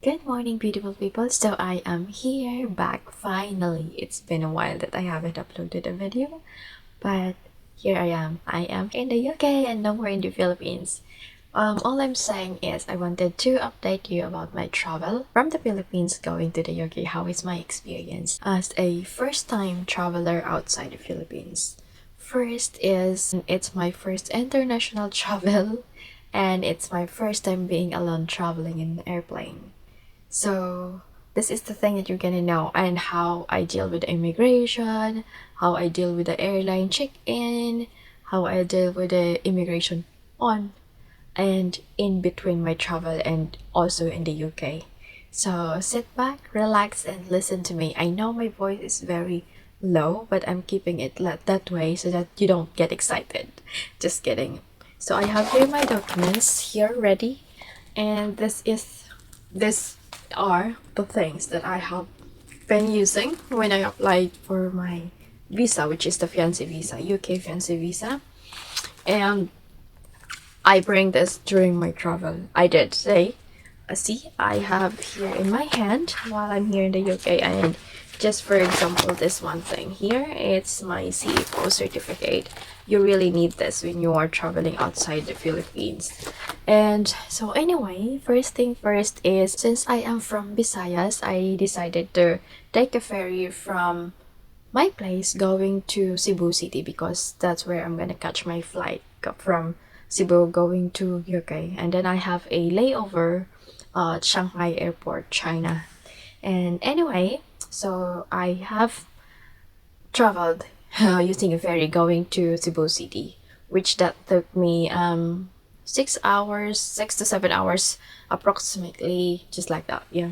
Good morning, beautiful people. So I am here back finally. It's been a while that I haven't uploaded a video, but here I am. I am in the UK and no more in the Philippines. All I'm saying is I wanted to update you about my travel from the Philippines going to the UK. How is my experience as a first-time traveler outside the Philippines? First is it's my first international travel and it's my first time being alone traveling in an airplane. So this is the thing that you're gonna know, and how I deal with immigration, how I deal with the airline check-in, how I deal with the immigration on and in between my travel and also in the UK. So sit back, relax, and listen to me. I know my voice is very low, but I'm keeping it that way so that you don't get excited. Just kidding. So I have here my documents here ready, and this are the things that I have been using when I applied for my visa, which is the fiancé visa, UK fiancé visa. And I bring this during my travel. I did say, see, I have here in my hand while I'm here in the UK. And just for example, this one thing here, it's my CFO certificate. You really need this when you are traveling outside the Philippines. And so anyway, first thing first is, since I am from Visayas, I decided to take a ferry from my place going to Cebu City because that's where I'm gonna catch my flight from Cebu going to UK. And then I have a layover at Shanghai Airport, China. And anyway, so I have traveled using a ferry going to Cebu City, which that took me 6 hours, 6 to 7 hours approximately, just like that, yeah.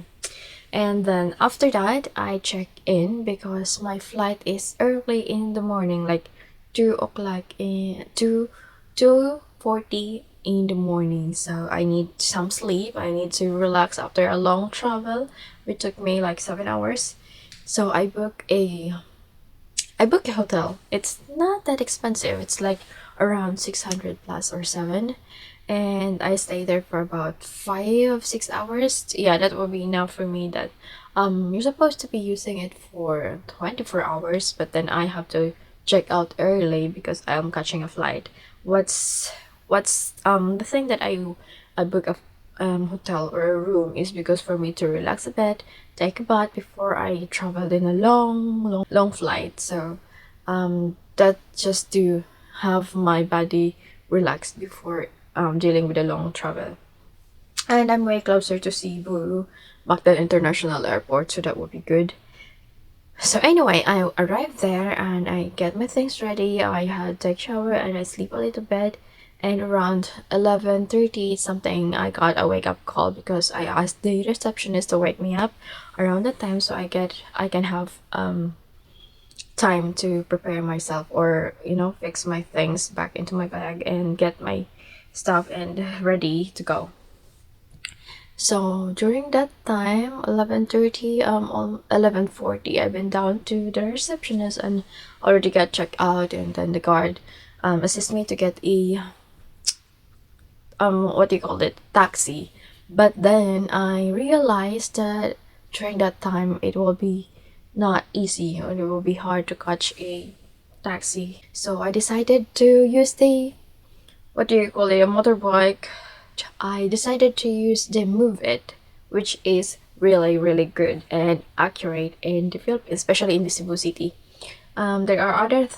And then after that, I check in because my flight is early in the morning, like 2 o'clock in 2:40 in the morning. So I need some sleep. I need to relax after a long travel, which took me like 7 hours. So I book a hotel. It's not that expensive. It's like around 600 plus or 7. And I stay there for about 5 6 hours. Yeah, that will be enough for me. That you're supposed to be using it for 24 hours, but then I have to check out early because I'm catching a flight. What's the thing that I book a hotel or a room is because for me to relax a bit, take a bath before I traveled in a long flight. So that just to have my body relaxed before dealing with a long travel. And I'm way closer to Cebu, Mactan International Airport, so that would be good. So anyway, I arrived there and I get my things ready. I had take shower and I sleep a little bit. And around 11:30 something, I got a wake up call because I asked the receptionist to wake me up around that time so I can have time to prepare myself, or fix my things back into my bag and get my stuff and ready to go. So during that time, 11:30, 11:40, I went down to the receptionist and already got checked out, and then the guard assist me to get a what do you call it, taxi. But then I realized that during that time it will be not easy, or it will be hard to catch a taxi. So I decided to use the, what do you call it, a motorbike. I decided to use the Move It, which is really good and accurate in the Philippines, especially in the Cebu City. There are other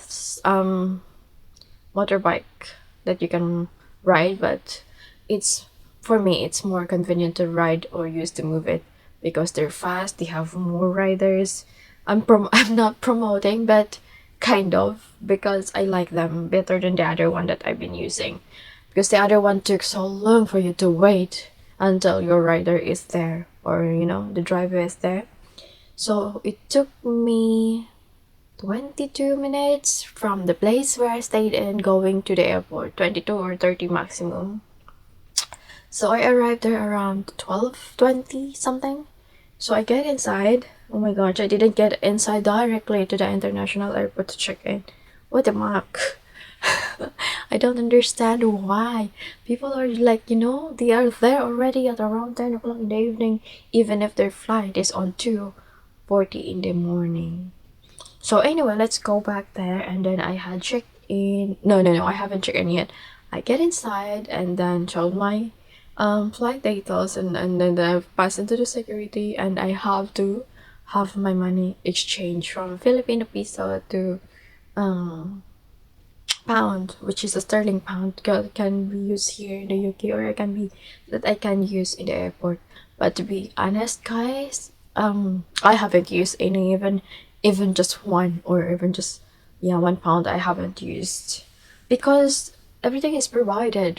motorbike that you can ride, but it's, for me, it's more convenient to ride or use the Move It because they're fast. They have more riders. I'm not promoting, but kind of, because I like them better than the other one that I've been using. Because the other one took so long for you to wait until your rider is there, or the driver is there. So it took me 22 minutes from the place where I stayed in going to the airport, 22 or 30 maximum. So I arrived there around 12:20 something. So I get inside. Oh my gosh, I didn't get inside directly to the international airport to check in. What the fuck? I don't understand why people are like, they are there already at around 10 o'clock in the evening, even if their flight is on 2:40 in the morning. So anyway, let's go back there, and then I had checked in. No, no, no, I haven't checked in yet. I get inside and then showed my flight details, and then I pass into the security, and I have to have my money exchanged from Filipino peso to um pound, which is a sterling pound, can be used here in the UK, or it can be that I can use in the airport. But to be honest, guys, I haven't used any, even just one, or even just, yeah, £1 I haven't used, because everything is provided.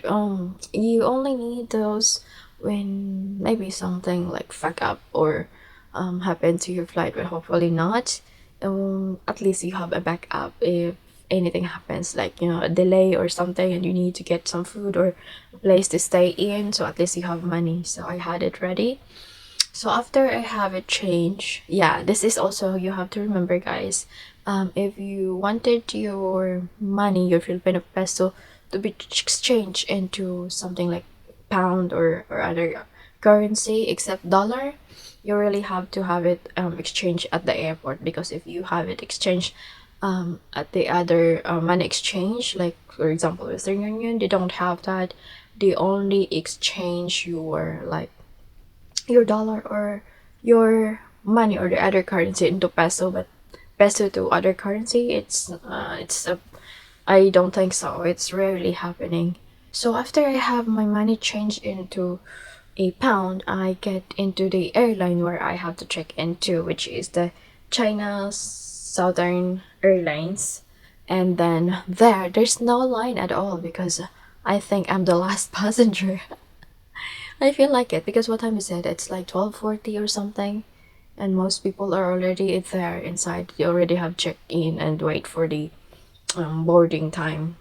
You only need those when maybe something like fuck up or happen to your flight, but hopefully not. At least you have a backup if anything happens, like, a delay or something, and you need to get some food or a place to stay in, so at least you have money. So I had it ready. So after I have it changed, yeah, this is also, you have to remember, guys, if you wanted your money, your Filipino peso, to be exchanged into something like pound, or other currency except dollar, you really have to have it exchanged at the airport, because if you have it exchanged at the other money exchange, like for example Western Union, they don't have that. They only exchange your, like, your dollar or your money or the other currency into peso, but peso to other currency, I don't think so. It's rarely happening. So after I have my money changed into a pound, I get into the airline where I have to check into, which is the China Southern Airlines. And then there's no line at all, because I think I'm the last passenger. I feel like it, because what time is it? It's like 12:40 or something, and most people are already there inside. They already have checked in and wait for the boarding time.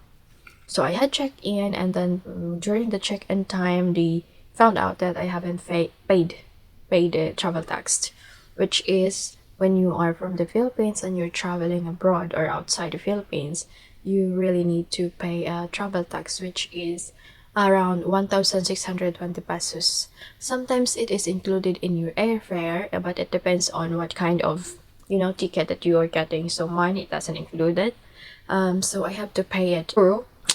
So I had checked in, and then during the check-in time, they found out that I haven't paid the travel tax, which is when you are from the Philippines and you're traveling abroad or outside the Philippines, you really need to pay a travel tax, which is around 1,620 pesos. Sometimes it is included in your airfare, but it depends on what kind of, ticket that you are getting. So mine, it doesn't include it. So I have to pay it.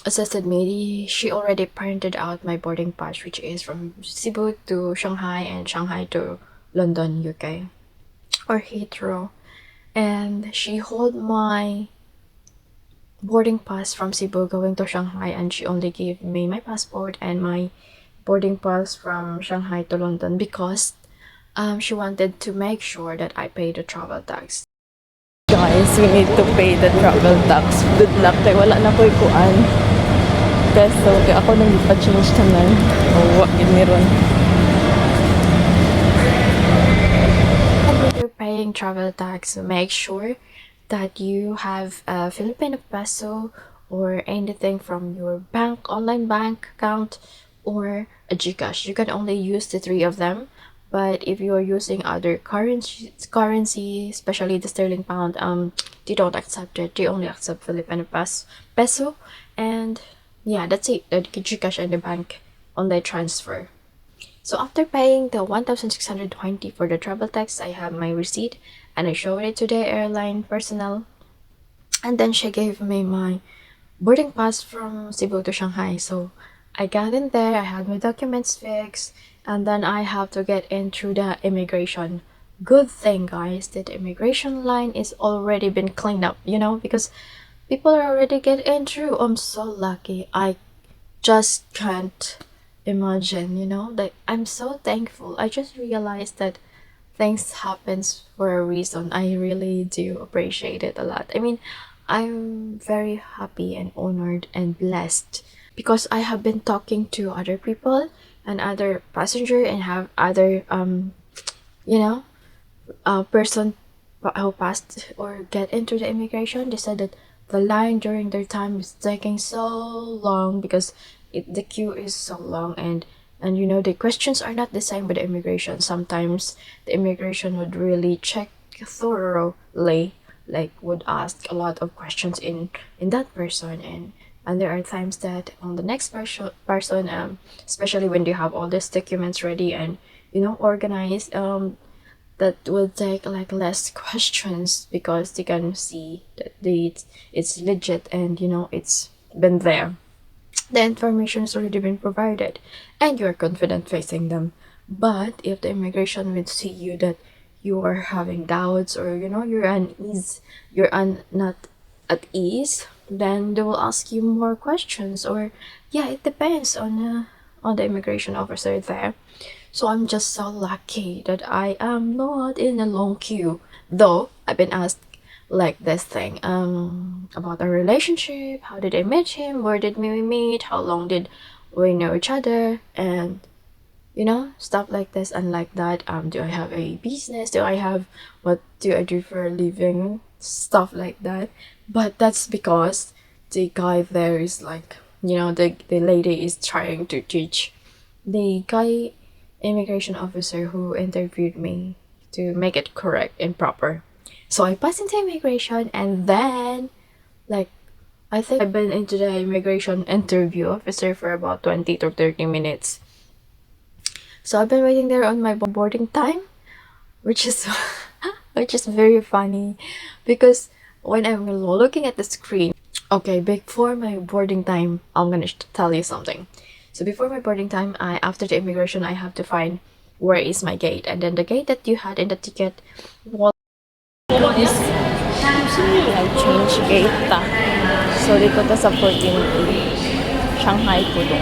Assisted me. She already printed out my boarding pass, which is from Cebu to Shanghai and Shanghai to London, UK, or Heathrow. And she hold my boarding pass from Cebu going to Shanghai, and she only gave me my passport and my boarding pass from Shanghai to London, because she wanted to make sure that I pay the travel tax. Guys, we need to pay the travel tax. Good luck, kay wala na ko ikuan. Peso, kaya ako nang ipa-change tanan. Oh, wag ni ron. When you're paying travel tax, make sure that you have a Filipino peso or anything from your online bank account, or a GCash. You can only use the three of them. But if you are using other currency, especially the sterling pound, they don't accept it. They only accept Filipino peso, and yeah, that's it. The GCash and the bank only transfer. So after paying the 1,620 for the travel tax, I have my receipt, and I showed it to the airline personnel, and then she gave me my boarding pass from Cebu to Shanghai. So I got in there, I had my documents fixed, and then I have to get in through the immigration. Good thing, guys, that the immigration line is already been cleaned up, because people are already getting in through. I'm so lucky. I just can't imagine, like, I'm so thankful. I just realized that things happens for a reason. I really do appreciate it a lot. I mean, I'm very happy and honored and blessed, because I have been talking to other people and other passenger, and have other you know person who passed or get into the immigration. They said that the line during their time is taking so long, because the queue is so long, and the questions are not the same with the immigration. Sometimes the immigration would really check thoroughly, like would ask a lot of questions in that person, and And there are times that on the next person, especially when they have all these documents ready and organized, that will take like less questions because they can see that it's legit and it's been there. The information has already been provided and you're confident facing them. But if the immigration would see you that you are having doubts, or you're unease, not at ease, then they will ask you more questions. Or yeah, it depends on the immigration officer there. So I'm just so lucky that I am not in a long queue. Though I've been asked like this thing about our relationship, how did I meet him, where did we meet, how long did we know each other, and stuff like this and like that. Do I have a business, what do I do for a living, stuff like that. But that's because the guy there is like, the lady is trying to teach the guy immigration officer who interviewed me to make it correct and proper. So I passed into immigration, and then like I think I've been into the immigration interview officer for about 20 to 30 minutes. So I've been waiting there on my boarding time, which is which is very funny because when I'm looking at the screen, okay, before my boarding time, I'm gonna tell you something. So before my boarding time, after the immigration, I have to find where is my gate, and then the gate that you had in the ticket was change gate ta. So dito ta sa 14 Shanghai po doon.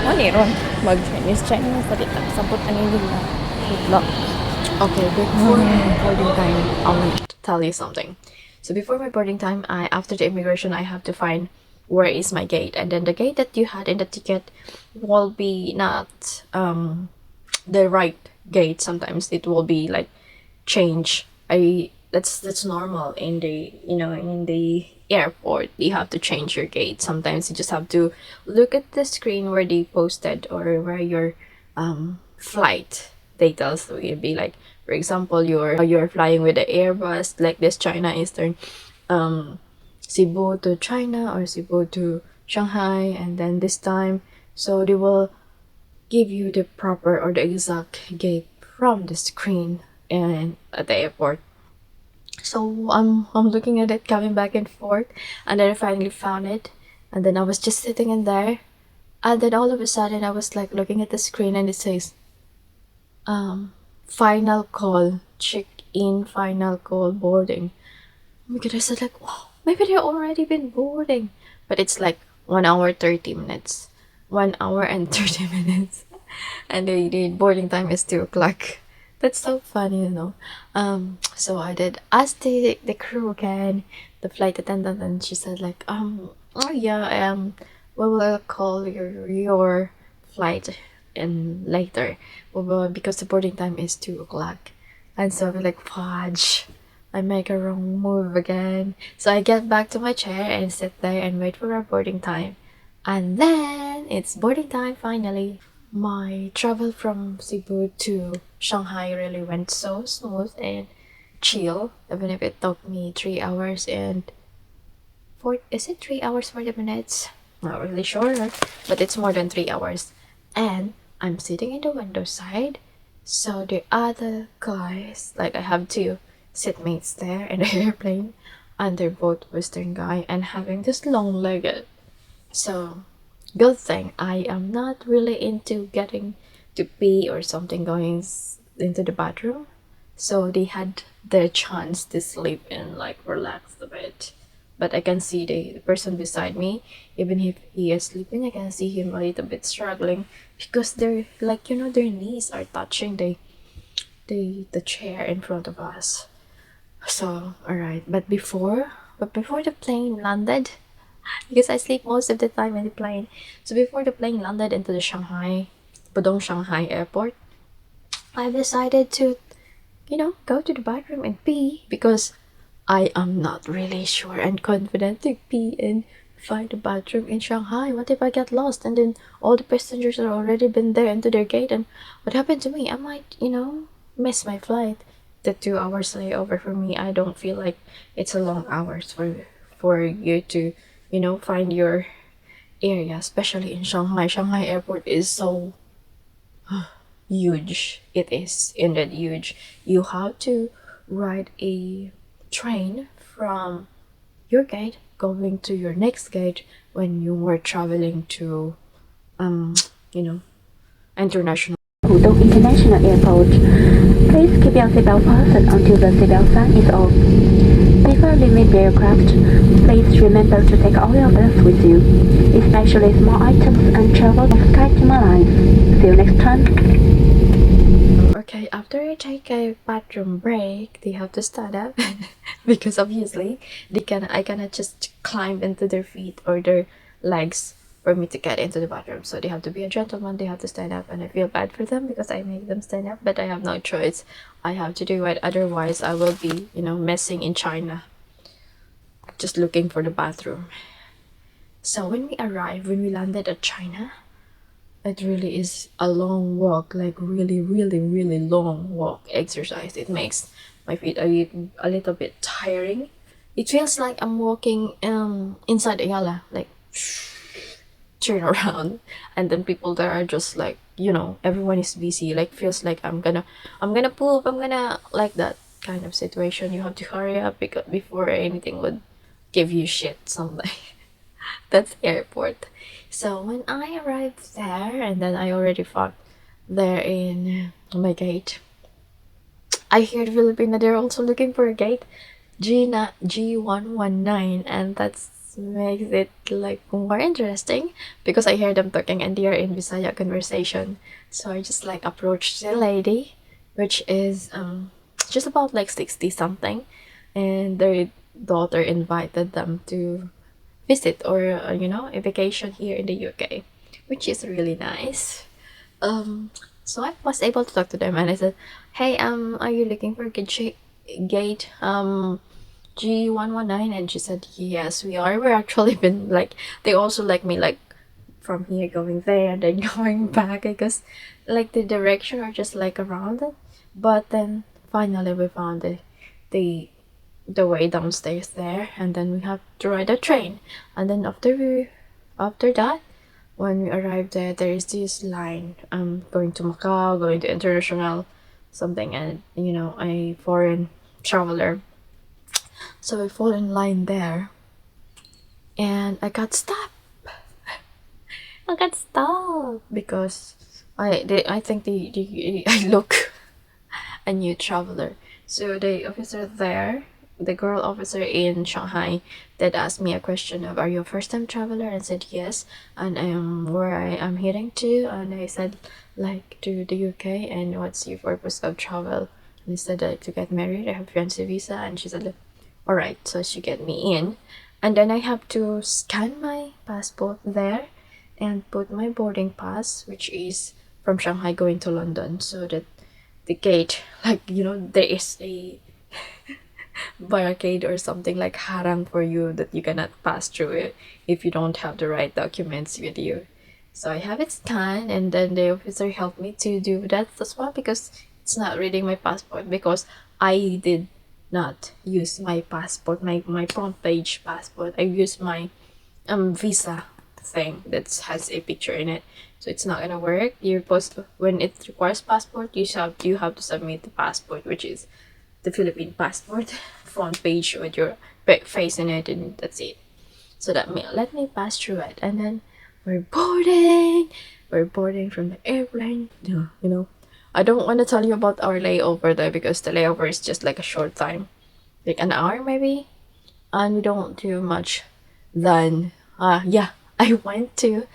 Ano ron? Mag-Chinese salita. Sabot ang nila. Okay, before my boarding time, I want to tell you something. So before my boarding time, after the immigration, I have to find where is my gate, and then the gate that you had in the ticket will be not the right gate. Sometimes it will be like change. That's normal in the in the airport. You have to change your gate. Sometimes you just have to look at the screen where they posted or where your flight details. So it'd be like, for example, you're flying with the Airbus like this China Eastern Cebu to China or Cebu to Shanghai, and then this time, so they will give you the proper or the exact gate from the screen and at the airport. So I'm looking at it, coming back and forth, and then I finally found it, and then I was just sitting in there, and then all of a sudden I was like looking at the screen and it says final call, check in, final call, boarding. Oh my god, I said like, oh, maybe they've already been boarding. But it's like 1 hour 30 minutes. 1 hour and 30 minutes. And the boarding time is 2 o'clock. That's so funny. So I did ask the crew again, the flight attendant, and she said like, oh yeah, we will call your flight in later. Well, because the boarding time is 2 o'clock. And so we're like, fudge. I make a wrong move again. So I get back to my chair and sit there and wait for our boarding time. And then it's boarding time finally. My travel from Cebu to Shanghai really went so smooth and chill, even if it took me 3 hours and is it 3 hours 40 minutes? Not really sure, but it's more than 3 hours. And I'm sitting in the window side, so the other guys, like I have two seatmates there in the airplane, and they're both Western guy and having this long-legged. So good thing I am not really into getting to pee or something, going into the bathroom. So they had their chance to sleep and like relax a bit. But I can see the person beside me, even if he is sleeping, I can see him a little bit struggling because they're like, their knees are touching the chair in front of us. So alright, but before the plane landed, because I sleep most of the time in the plane. So before the plane landed into the Pudong Shanghai airport, I decided to, go to the bathroom and pee because I am not really sure and confident to pee and find a bathroom in Shanghai. What if I get lost and then all the passengers are already been there into their gate, and what happened to me? I might, miss my flight. The 2 hours layover for me, I don't feel like it's a long hours for you to find your area, especially in Shanghai. Shanghai airport is so huge. It is indeed huge. You have to ride a train from your gate going to your next gate when you were traveling to you know, international. Pudong International Airport. Please keep your seatbelt fastened until the seatbelt sign is off. Before leaving the aircraft, please remember to take all your bags with you, especially small items and travel SkyTeam lines. See you next time. Okay, after I take a bathroom break, they have to stand up because obviously I cannot just climb into their feet or their legs for me to get into the bathroom. So they have to be a gentleman, they have to stand up, and I feel bad for them because I make them stand up, but I have no choice. I have to do it, otherwise I will be, messing in China, just looking for the bathroom. So when we landed at China, it really is a long walk, like really, really, really long walk exercise. It makes my feet a little bit tiring. It feels like I'm walking inside a yala, like turn around, and then people there are just like, everyone is busy. Like feels like I'm gonna poop. I'm gonna like that kind of situation. You have to hurry up because before anything would give you shit someday. That's airport. So when I arrived there, and then I already found there in my gate. I hear the Filipino they're also looking for a gate, G119, and that's makes it like more interesting because I hear them talking and they are in Bisaya conversation. So I just like approached the lady, which is just about like 60 something, and their daughter invited them to visit or a vacation here in the UK, which is really nice. So I was able to talk to them and I said, "Hey, are you looking for gate G119?" And she said, "Yes, we are. We're actually been like they also like me like from here going there and then going back because like the direction are just like around it. But then finally we found the the way downstairs there, and then we have to ride a train, and then after that when we arrived there, there is this line going to Macau, going to international something, and a foreign traveler. So I fall in line there and I got stopped because I think I look a new traveler. So the officer there, the girl officer in Shanghai, that asked me a question of, "Are you a first-time traveler?" And said yes, and where I am heading to, and I said like to the UK, and what's your purpose of travel? And he said like to get married. I have fiancé visa, and she said, like, all right, so she get me in, and then I have to scan my passport there, and put my boarding pass, which is from Shanghai going to London, so that the gate, like there is a barricade or something like harang for you that you cannot pass through it if you don't have the right documents with you. So I have it scanned, and then the officer helped me to do that as well because it's not reading my passport because I did not use my passport, my front page passport. I used my visa thing that has a picture in it, so it's not gonna work. You're supposed to, when it requires passport, you have to submit the passport, which is the Philippine passport, front page with your face in it, and that's it. So that let me pass through it, and then we're boarding from the airplane. I don't want to tell you about our layover there because the layover is just like a short time, like an hour maybe, and we don't do much. Then yeah, I went to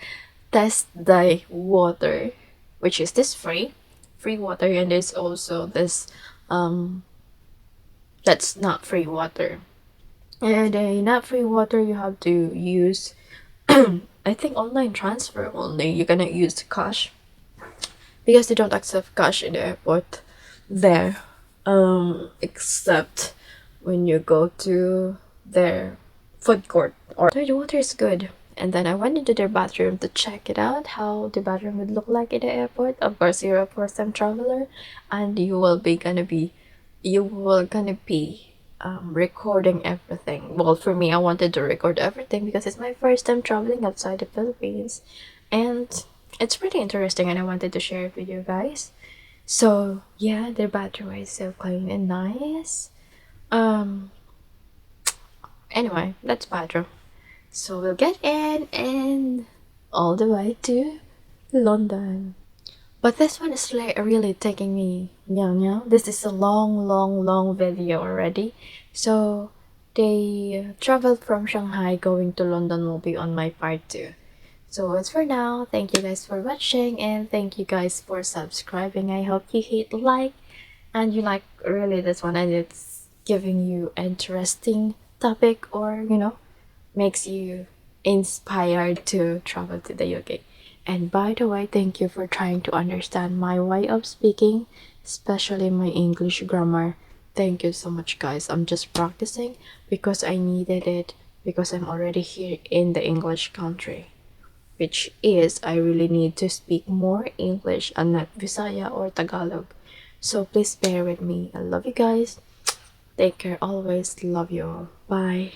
test the water, which is this free water, and there's also this that's not free water. And not free water, you have to use I think online transfer only. You cannot use cash because they don't accept cash in the airport there, except when you go to their food court. Or the water is good. And then I went into their bathroom to check it out, how the bathroom would look like in the airport. Of course, you're a first time traveler, and you will gonna be recording everything. Well, for me, I wanted to record everything because it's my first time traveling outside the Philippines, and it's pretty interesting, and I wanted to share it with you guys. So yeah, their bathroom is so clean and nice. Um. Anyway, that's bathroom. So we'll get in and all the way to London. But this one is like really taking me meow. This is a long video already. So they traveled from Shanghai going to London will be on my part 2. So it's for now. Thank you guys for watching and thank you guys for subscribing. I hope you hit like and you like really this one and it's giving you interesting topic or makes you inspired to travel to the UK. And by the way, thank you for trying to understand my way of speaking, especially my English grammar. Thank you so much, guys. I'm just practicing because I needed it because I'm already here in the English country, which is I really need to speak more English and not Visaya or Tagalog. So please bear with me. I love you guys. Take care always. Love you all. Bye.